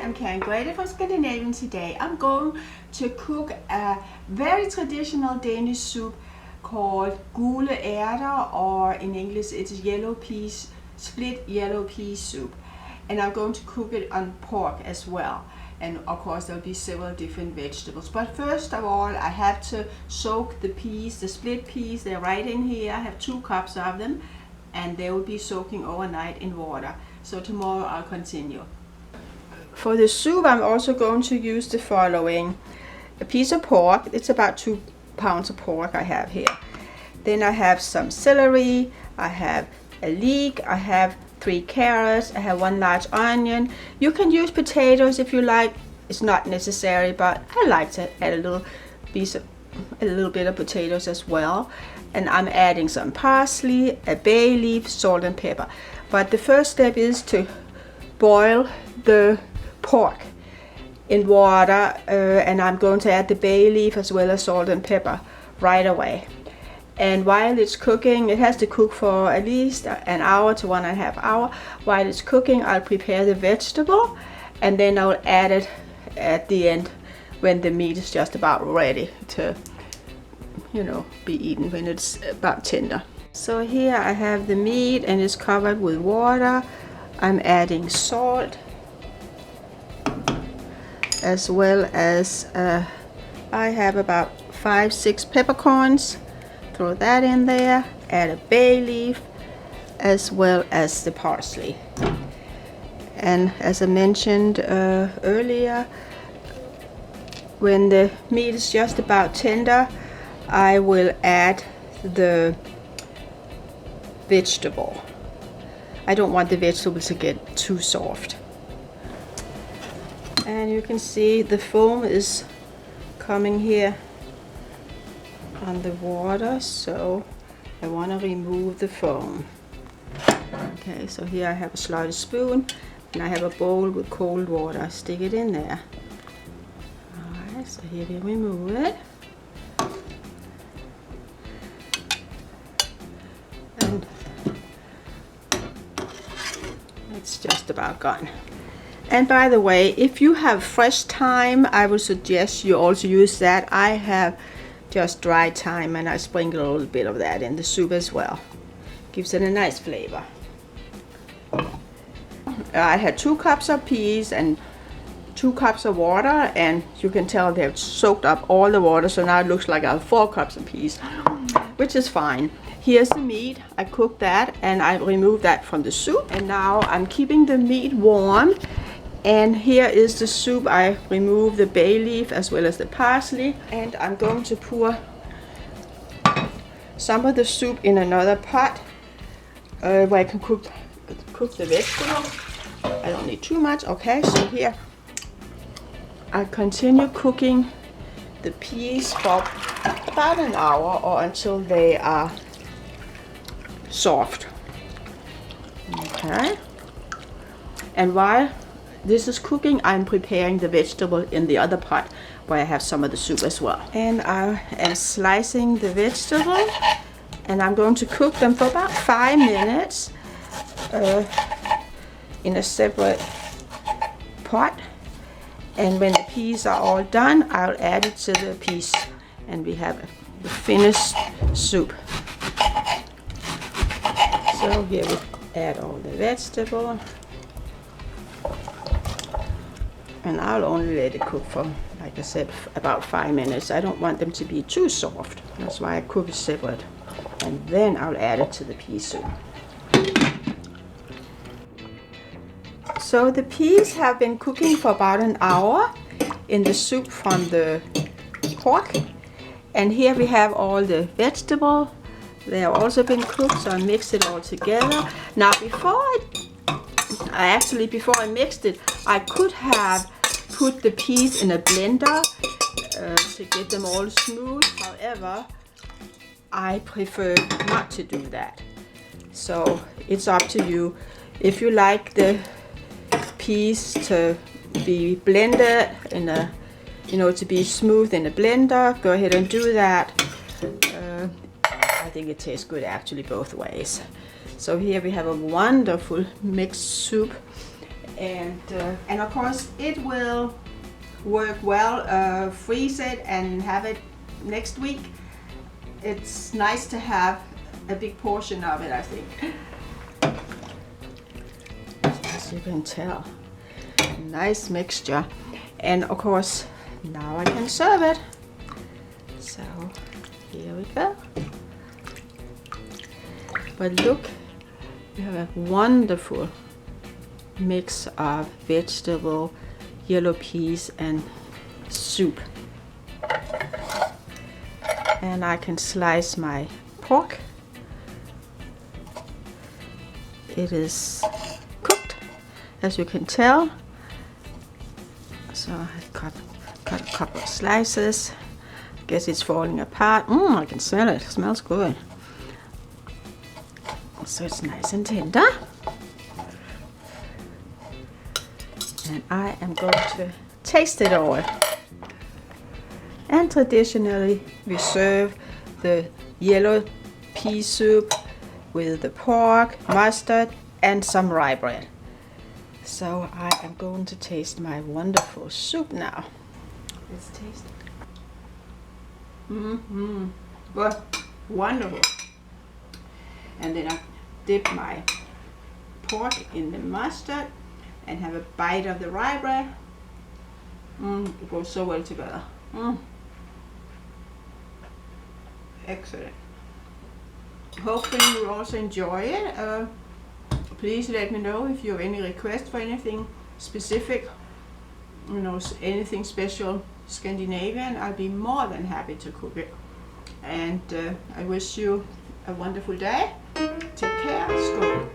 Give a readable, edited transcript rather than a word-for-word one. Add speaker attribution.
Speaker 1: I'm Glædelig from Scandinavian Today. I'm going to cook a very traditional Danish soup called Gule Ærter, or in English it's yellow peas, split yellow pea soup. And I'm going to cook it on pork as well. And of course there'll be several different vegetables. But first of all, I have to soak the peas, the split peas. They're right in here. I have 2 cups of them, and they will be soaking overnight in water. So tomorrow I'll continue. For the soup, I'm also going to use the following: a piece of pork. It's about 2 pounds of pork I have here. Then I have some celery, I have a leek, I have 3 carrots, I have 1 large onion. You can use potatoes if you like. It's not necessary, but I like to add a little bit of potatoes as well. And I'm adding some parsley, a bay leaf, salt and pepper. But the first step is to boil the pork in water, and I'm going to add the bay leaf as well as salt and pepper right away. And while it's cooking, it has to cook for at least an hour to 1.5 hours. While it's cooking, I'll prepare the vegetable, and then I'll add it at the end when the meat is just about ready to, be eaten, when it's about tender. So here I have the meat, and it's covered with water. I'm adding salt, as well as I have about 5-6 peppercorns. Throw that in there. Add a bay leaf as well as the parsley. And as I mentioned earlier, when the meat is just about tender, I will add the vegetable. I don't want the vegetables to get too soft. And you can see the foam is coming here on the water, so I want to remove the foam. Okay, so here I have a slotted spoon, and I have a bowl with cold water. Stick it in there. Alright, so here we remove it. And it's just about gone. And by the way, if you have fresh thyme, I would suggest you also use that. I have just dried thyme, and I sprinkle a little bit of that in the soup as well. Gives it a nice flavor. I had 2 cups of peas and 2 cups of water, and you can tell they've soaked up all the water, so now it looks like I have 4 cups of peas, which is fine. Here's the meat. I cooked that, and I removed that from the soup, and now I'm keeping the meat warm. And here is the soup. I removed the bay leaf as well as the parsley, and I'm going to pour some of the soup in another pot where I can cook the vegetable. I don't need too much. Okay, so here I continue cooking the peas for about an hour, or until they are soft. Okay, and while this is cooking, I'm preparing the vegetable in the other pot where I have some of the soup as well. And I am slicing the vegetable, and I'm going to cook them for about 5 minutes in a separate pot. And when the peas are all done, I'll add it to the peas, and we have the finished soup. So here we add all the vegetable. And I'll only let it cook for, like I said, about 5 minutes. I don't want them to be too soft. That's why I cook it separate. And then I'll add it to the pea soup. So the peas have been cooking for about an hour in the soup from the pork. And here we have all the vegetable. They have also been cooked, so I mix it all together. Now before I mixed it, I could have put the peas in a blender to get them all smooth. However, I prefer not to do that. So it's up to you. If you like the peas to be blended in a, to be smooth in a blender, go ahead and do that. I think it tastes good actually both ways. So here we have a wonderful mixed soup, And of course it will work well. Freeze it and have it next week. It's nice to have a big portion of it, I think. As you can tell, nice mixture. And of course now I can serve it. So here we go. But look, we have a wonderful mix of vegetable, yellow peas and soup. And I can slice my pork. It is cooked, as you can tell. So I cut a couple of slices. Guess it's falling apart. I can smell it. It smells good. So it's nice and tender. And I am going to taste it all. And traditionally we serve the yellow pea soup with the pork, mustard and some rye bread. So I am going to taste my wonderful soup now. Let's taste it. But wonderful. And then I dip my pork in the mustard and have a bite of the rye bread. It goes so well together. Excellent. Hopefully you also enjoy it. Please let me know if you have any requests for anything specific, you know, anything special Scandinavian. I'll be more than happy to cook it. And I wish you a wonderful day. Take care. Skål.